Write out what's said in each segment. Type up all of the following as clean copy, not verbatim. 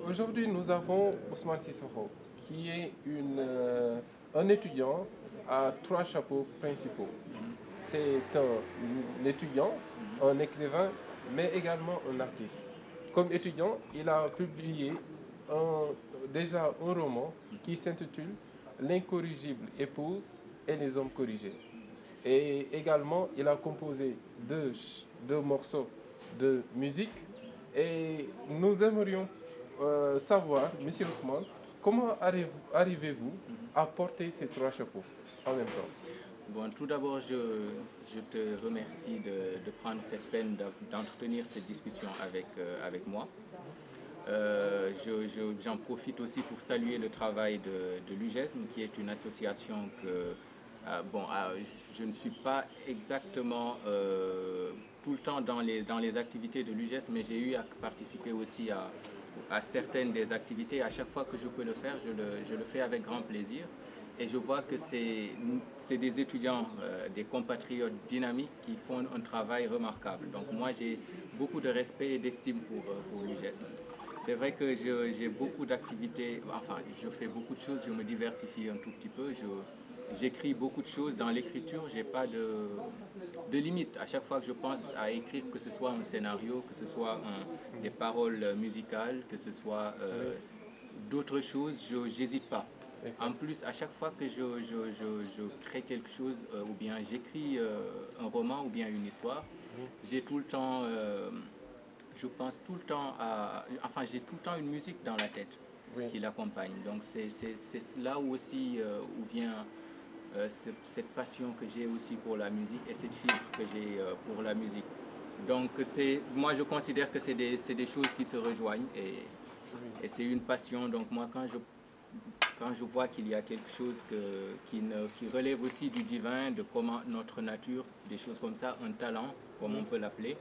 Aujourd'hui, nous avons Ousmane Sissoko, qui est un étudiant à trois chapeaux principaux. C'est un étudiant, un écrivain, mais également un artiste. Comme étudiant, il a publié déjà un roman qui s'intitule L'incorrigible épouse et les hommes corrigés. Et également, il a composé deux morceaux de musique. Et nous aimerions savoir, Monsieur Ousmane, comment arrivez-vous à porter ces trois chapeaux en même temps? Bon, tout d'abord, je te remercie de prendre cette peine d'entretenir cette discussion avec moi. J'en profite aussi pour saluer le travail de l'UGESM, qui est une association que, je ne suis pas exactement tout le temps dans les activités de l'UGESM, mais j'ai eu à participer aussi à certaines des activités. À chaque fois que je peux le faire, je le fais avec grand plaisir. Et je vois que c'est des étudiants, des compatriotes dynamiques qui font un travail remarquable. Donc moi, j'ai beaucoup de respect et d'estime pour l'UGESM. C'est vrai que j'ai beaucoup d'activités, enfin, je fais beaucoup de choses, je me diversifie un tout petit peu. J'écris beaucoup de choses. Dans l'écriture, j'ai pas de limite. À chaque fois que je pense à écrire, que ce soit un scénario, que ce soit des paroles musicales, que ce soit d'autres choses, je n'hésite pas. En plus, à chaque fois que je crée quelque chose ou bien j'écris un roman ou bien une histoire, j'ai tout le temps, je pense tout le temps enfin j'ai tout le temps une musique dans la tête qui l'accompagne. Donc c'est là où aussi où vient cette passion que j'ai aussi pour la musique et cette fibre que j'ai pour la musique. Donc moi je considère que c'est des choses qui se rejoignent et c'est une passion. Donc moi quand je vois qu'il y a quelque chose qui relève aussi du divin, de comment notre nature, des choses comme ça, un talent, comme on peut l'appeler,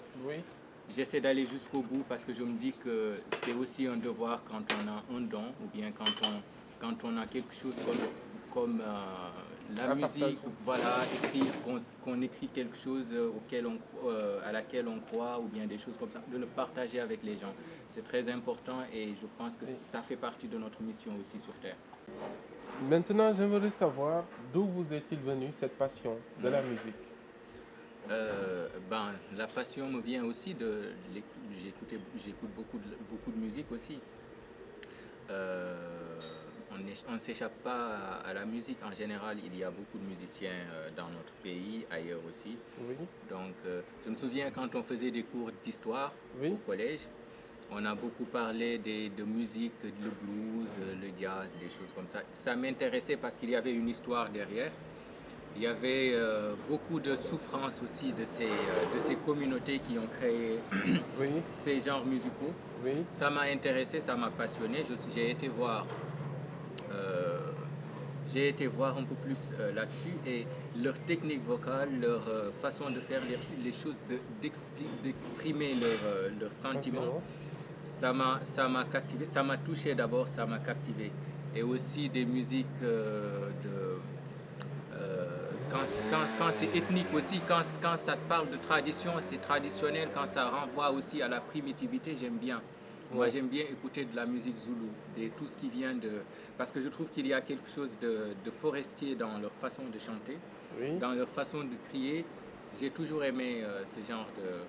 j'essaie d'aller jusqu'au bout parce que je me dis que c'est aussi un devoir quand on a un don ou bien quand on a quelque chose comme la musique, voilà, écrire, qu'on écrit quelque chose à laquelle on croit ou bien des choses comme ça, de le partager avec les gens. C'est très important et je pense que ça fait partie de notre mission aussi sur Terre. Maintenant, j'aimerais savoir d'où vous est-il venue cette passion de la musique? La passion me vient aussi j'écoute beaucoup de musique aussi. On ne s'échappe pas à la musique. En général, il y a beaucoup de musiciens dans notre pays, ailleurs aussi. Oui. Donc, je me souviens quand on faisait des cours d'histoire au collège, on a beaucoup parlé de musique, le blues, le jazz, des choses comme ça. Ça m'intéressait parce qu'il y avait une histoire derrière. Il y avait beaucoup de souffrance aussi de ces communautés qui ont créé ces genres musicaux. Ça m'a intéressé, ça m'a passionné. J'ai été voir un peu plus là-dessus et leur technique vocale, leur façon de faire les choses, d'exprimer leurs sentiments, ça m'a captivé, ça m'a touché d'abord, ça m'a captivé. Et aussi des musiques quand c'est ethnique aussi, quand ça parle de tradition, c'est traditionnel, quand ça renvoie aussi à la primitivité, j'aime bien. Moi, j'aime bien écouter de la musique zoulou, tout ce qui vient de... Parce que je trouve qu'il y a quelque chose de forestier dans leur façon de chanter, dans leur façon de crier. J'ai toujours aimé ce genre de...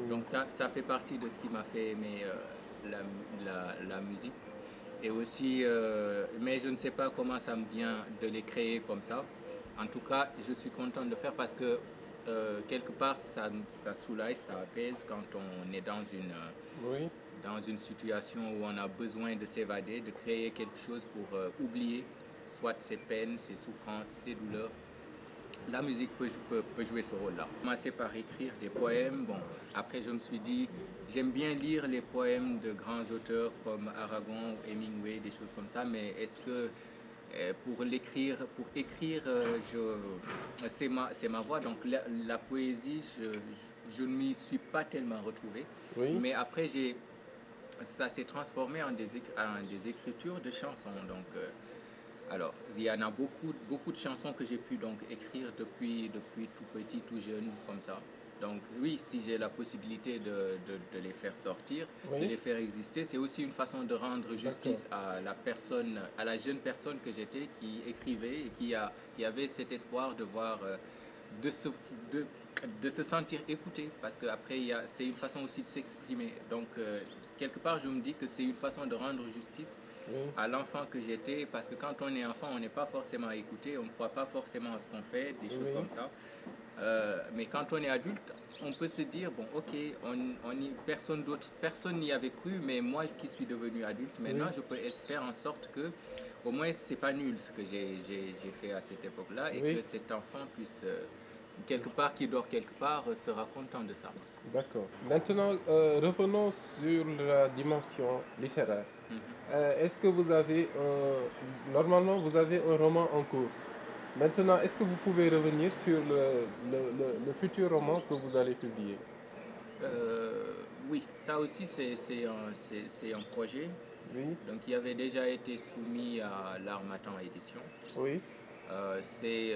Donc ça fait partie de ce qui m'a fait aimer la musique. Et aussi, mais je ne sais pas comment ça me vient de les créer comme ça. En tout cas, je suis content de le faire parce que quelque part, ça soulage, ça apaise quand on est dans une situation où on a besoin de s'évader, de créer quelque chose pour oublier soit ses peines, ses souffrances, ses douleurs. La musique peut jouer ce rôle-là. J'ai commencé par écrire des poèmes. Bon, après, je me suis dit, j'aime bien lire les poèmes de grands auteurs comme Aragon ou Hemingway, des choses comme ça, mais est-ce que pour écrire, c'est ma voix. Donc la poésie, je ne m'y suis pas tellement retrouvé. Mais après, ça s'est transformé en des écritures de chansons. Donc, alors, il y en a beaucoup de chansons que j'ai pu donc écrire depuis tout petit, tout jeune, comme ça. Donc oui, si j'ai la possibilité de les faire sortir, Oui. de les faire exister, c'est aussi une façon de rendre justice à la personne, à la jeune personne que j'étais qui écrivait et qui avait cet espoir de voir, de se, de, de se sentir écouté, parce qu'après, c'est une façon aussi de s'exprimer. Donc, quelque part, je me dis que c'est une façon de rendre justice Oui. à l'enfant que j'étais, parce que quand on est enfant, on n'est pas forcément écouté, on ne croit pas forcément à ce qu'on fait, des choses Oui. comme ça. Mais quand on est adulte, on peut se dire, bon, ok, personne n'y avait cru, mais moi qui suis devenu adulte, maintenant, Oui. je peux faire en sorte que, au moins, c'est pas nul ce que j'ai fait à cette époque-là, et Oui. que cet enfant puisse, quelque part, qui dort quelque part, sera content de ça. D'accord. Maintenant, revenons sur la dimension littéraire. Est-ce que vous avez normalement, vous avez un roman en cours. Maintenant, est-ce que vous pouvez revenir sur le futur roman que vous allez publier? Oui, ça aussi, c'est un projet. Oui. Donc, il avait déjà été soumis à l'Harmattan Édition. Oui. C'est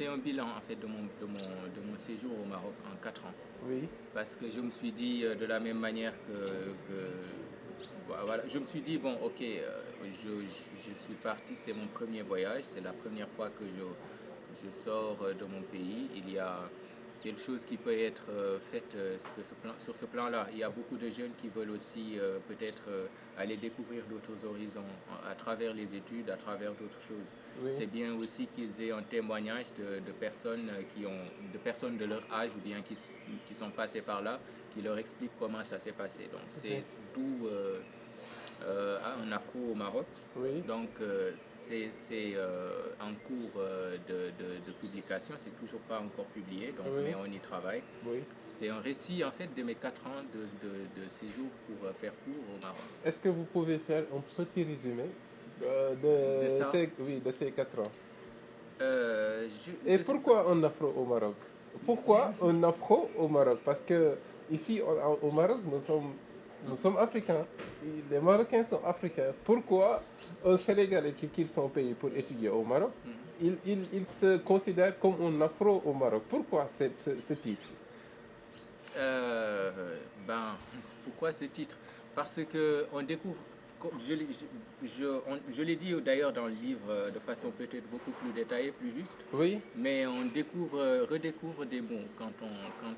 un bilan en fait de mon séjour au Maroc en 4 ans. Oui. Parce que je me suis dit de la même manière voilà, je me suis dit, bon, ok, je suis parti, c'est mon premier voyage, c'est la première fois que je sors de mon pays. Il y a quelque chose qui peut être fait sur ce plan-là. Il y a beaucoup de jeunes qui veulent aussi peut-être aller découvrir d'autres horizons à travers les études, à travers d'autres choses. Oui. C'est bien aussi qu'ils aient un témoignage de personnes de personnes de leur âge ou bien qui sont passées par là, qui leur expliquent comment ça s'est passé. Donc c'est d'où un afro au Maroc. Oui. Donc c'est en cours de publication, c'est toujours pas encore publié, donc, Oui. mais on y travaille. Oui. C'est un récit en fait de mes 4 ans de séjour pour faire cours au Maroc. Est-ce que vous pouvez faire un petit résumé De ça? de ces 4 ans? Et pourquoi un afro au Maroc? Pourquoi un afro au Maroc? Parce que ici au Maroc, nous sommes africains. Les Marocains sont africains. Pourquoi un Sénégalais qui quitte son pays pour étudier au Maroc, il se considère comme un afro au Maroc? Pourquoi ce titre? Pourquoi ce titre? Parce que on découvre, je l'ai dit d'ailleurs dans le livre de façon peut-être beaucoup plus détaillée, plus juste. Oui. Mais on redécouvre des mots quand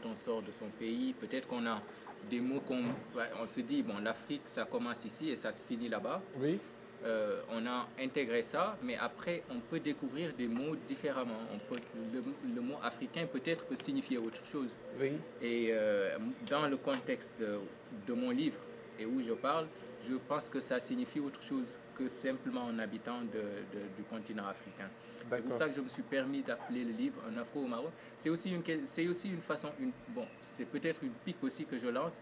on sort de son pays. Peut-être qu'on a des mots on se dit, bon, l'Afrique, ça commence ici et ça se finit là-bas. Oui. On a intégré ça, mais après, on peut découvrir des mots différemment. Le mot africain peut-être peut signifier autre chose. Oui. Et dans le contexte de mon livre et où je parle, je pense que ça signifie autre chose que simplement un habitant du continent africain. C'est pour ça que je me suis permis d'appeler le livre Un Afro au Maroc. C'est aussi une façon, c'est peut-être une pique aussi que je lance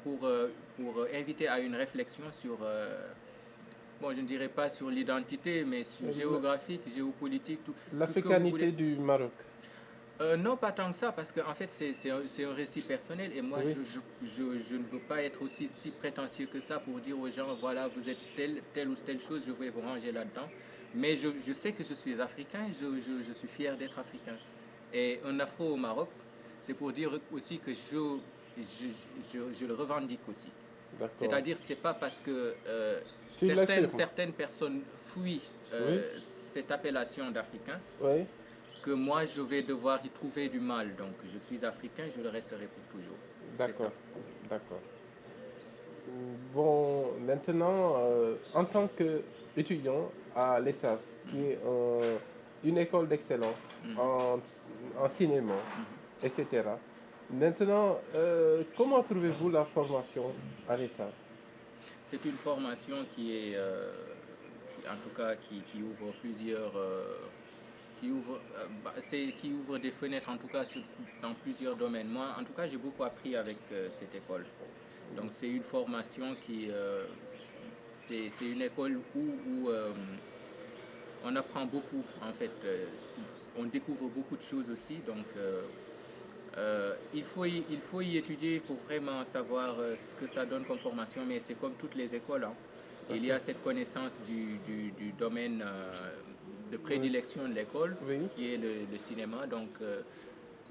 pour inviter à une réflexion sur, je ne dirais pas sur l'identité, mais sur géographique, géopolitique, tout. L'africanité du Maroc. Non, pas tant que ça, parce qu'en fait, c'est un récit personnel et moi, oui. je ne veux pas être aussi si prétentieux que ça pour dire aux gens, voilà, vous êtes telle ou telle chose, je vais vous ranger là-dedans. Mais je sais que je suis africain, je suis fier d'être africain. Et un afro au Maroc, c'est pour dire aussi que je le revendique aussi. C'est-à-dire, c'est pas parce que certaines personnes fuient cette appellation d'africain. Oui. Que moi je vais devoir y trouver du mal. Donc je suis africain, je le resterai pour toujours. D'accord, d'accord. Bon, maintenant, en tant qu'étudiant à l'ESSAF, qui est une école d'excellence en cinéma, etc. Maintenant, comment trouvez-vous la formation à l'ESSAF? C'est une formation qui est, en tout cas, qui ouvre plusieurs... qui ouvre des fenêtres, en tout cas, dans plusieurs domaines. Moi, en tout cas, j'ai beaucoup appris avec cette école. Donc, c'est une formation c'est une école où on apprend beaucoup, en fait. On découvre beaucoup de choses aussi. Donc, il faut y étudier pour vraiment savoir ce que ça donne comme formation, mais c'est comme toutes les écoles. Hein. Il y a cette connaissance du domaine de prédilection de l'école, qui est le cinéma. Donc,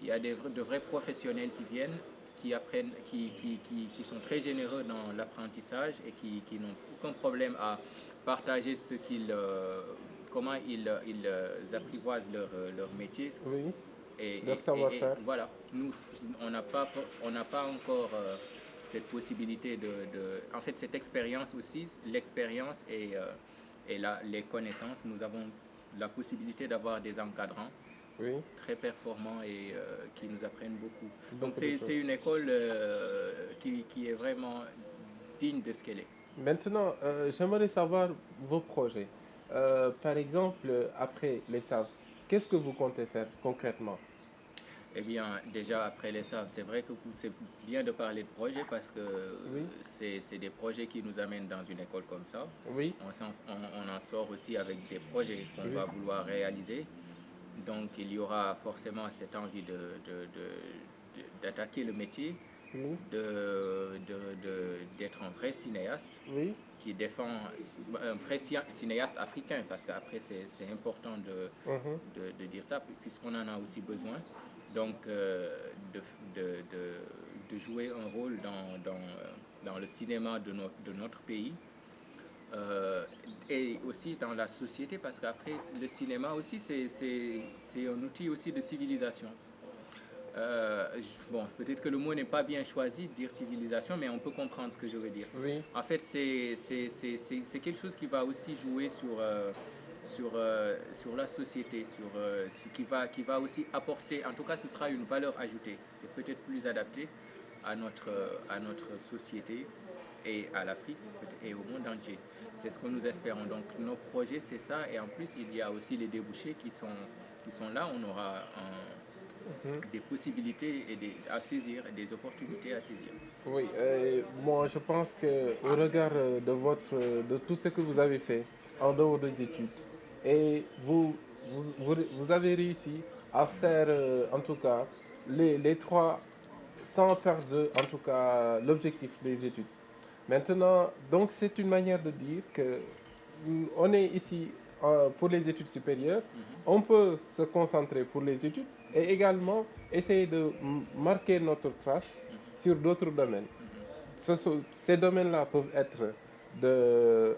Il y a de vrais professionnels qui viennent, qui apprennent, qui sont très généreux dans l'apprentissage et qui n'ont aucun problème à partager comment ils apprivoisent leur métier. Oui, Et, leur et savoir-faire. voilà, nous, on n'a pas encore cette possibilité en fait, cette expérience aussi, l'expérience et les connaissances. Nous avons la possibilité d'avoir des encadrants Oui, très performants et qui nous apprennent beaucoup. Donc beaucoup de choses. c'est une école qui est vraiment digne de ce qu'elle est. Maintenant, j'aimerais savoir vos projets. Par exemple, après les SAV, qu'est-ce que vous comptez faire concrètement? Eh bien, déjà après les SAV, c'est vrai que c'est bien de parler de projets parce que Oui, c'est des projets qui nous amènent dans une école comme ça. oui, On en sort aussi avec des projets qu'on oui, va vouloir réaliser. Donc il y aura forcément cette envie d'attaquer le métier, oui, d'être un vrai cinéaste oui, qui défend un vrai cinéaste africain, parce qu'après c'est important mhm, de dire ça, puisqu'on en a aussi besoin. Donc de, de, de jouer un rôle dans le cinéma de notre pays. Et aussi dans la société, parce qu'après le cinéma aussi c'est un outil aussi de civilisation. Bon, peut-être que le mot n'est pas bien choisi de dire civilisation, mais on peut comprendre ce que je veux dire. oui, En fait, c'est quelque chose qui va aussi jouer sur la société, qui va aussi apporter, en tout cas ce sera une valeur ajoutée. C'est peut-être plus adapté à notre société et à l'Afrique et au monde entier. C'est ce que nous espérons. Donc nos projets, c'est ça. Et en plus, il y a aussi les débouchés qui sont là. On aura mhm. des possibilités à saisir, des opportunités à saisir. Oui, moi je pense que au regard de tout ce que vous avez fait en dehors des études, et vous avez réussi à faire en tout cas les trois sans perdre en tout cas l'objectif des études. Maintenant, donc c'est une manière de dire que on est ici pour les études supérieures, on peut se concentrer pour les études et également essayer de marquer notre trace sur d'autres domaines. Ces domaines-là peuvent être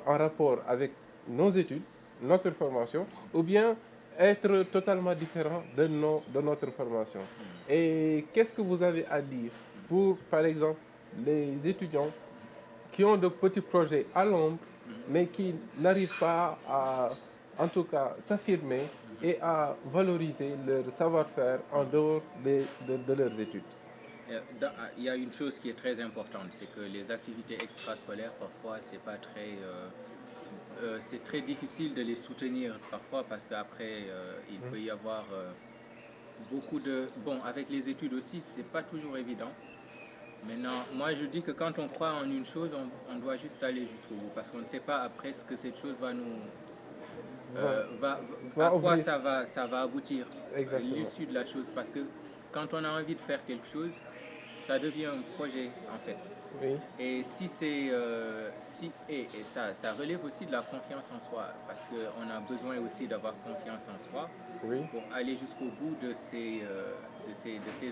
en rapport avec nos études, notre formation, ou bien être totalement différents de notre formation. Et qu'est-ce que vous avez à dire pour, par exemple, les étudiants qui ont de petits projets à l'ombre, mais qui n'arrivent pas à, en tout cas, s'affirmer et à valoriser leur savoir-faire en dehors de leurs études? Il y a une chose qui est très importante, c'est que les activités extrascolaires, parfois, c'est très difficile de les soutenir parfois parce qu'après, il peut y avoir beaucoup de... Bon, avec les études aussi, c'est pas toujours évident. Maintenant, moi je dis que quand on croit en une chose, on doit juste aller jusqu'au bout parce qu'on ne sait pas après ce que cette chose va nous... Va, à va quoi ouvrir, ça va aboutir, exactement. l'issue de la chose. Parce que quand on a envie de faire quelque chose, ça devient un projet en fait. Oui, Et si et ça relève aussi de la confiance en soi, parce qu'on a besoin aussi d'avoir confiance en soi oui, pour aller jusqu'au bout de ces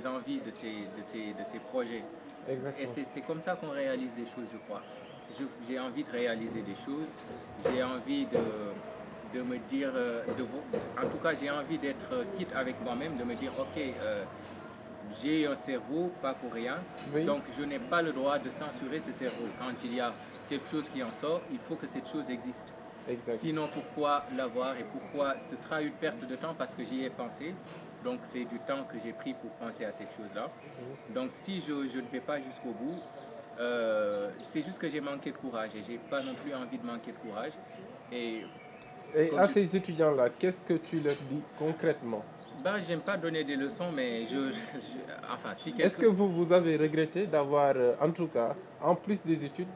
envies, de ces projets. Et exactement. c'est comme ça qu'on réalise les choses, je crois. J'ai envie de réaliser des choses, j'ai envie de me dire, en tout cas j'ai envie d'être quitte avec moi-même, de me dire, ok, j'ai un cerveau, pas pour rien, Oui, donc je n'ai pas le droit de censurer ce cerveau. Quand il y a quelque chose qui en sort, il faut que cette chose existe. exact. Sinon, pourquoi l'avoir et pourquoi ce sera une perte de temps parce que j'y ai pensé. Donc c'est du temps que j'ai pris pour penser à cette chose-là. Donc si je ne vais pas jusqu'au bout, c'est juste que j'ai manqué de courage et j'ai pas non plus envie de manquer de courage. Et Et comme à ces étudiants-là, qu'est-ce que tu leur dis concrètement? j'aime pas donner des leçons, mais enfin si Est-ce quelque... que vous avez regretté d'avoir, en tout cas, en plus des études,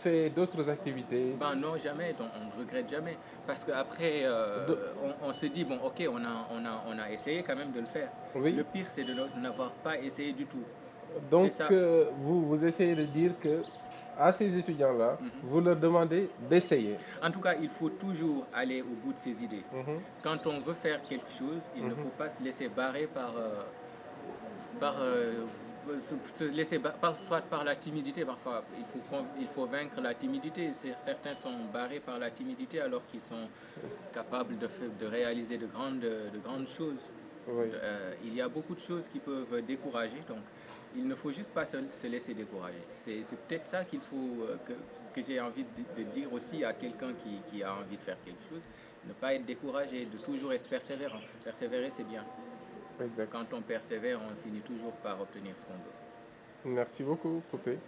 fait d'autres activités? Non, jamais, donc on ne regrette jamais. Parce qu'après, de- on se dit, bon, ok, on a essayé quand même de le faire. Oui. Le pire, c'est de n'avoir pas essayé du tout. C'est Donc, ça. vous essayez de dire que à ces étudiants-là, vous leur demandez d'essayer. En tout cas, il faut toujours aller au bout de ses idées. Mhm, Quand on veut faire quelque chose, il ne faut pas se laisser barrer Se laisser soit par la timidité, parfois il faut vaincre la timidité. Certains sont barrés par la timidité alors qu'ils sont capables de réaliser de grandes choses. Oui, Il y a beaucoup de choses qui peuvent décourager, donc il ne faut juste pas se laisser décourager. C'est peut-être ça qu'il faut que j'ai envie de dire aussi à quelqu'un qui a envie de faire quelque chose. Ne pas être découragé, de toujours être persévérant. Persévérer, c'est bien. exact. Quand on persévère, on finit toujours par obtenir ce qu'on veut. Merci beaucoup, Popé.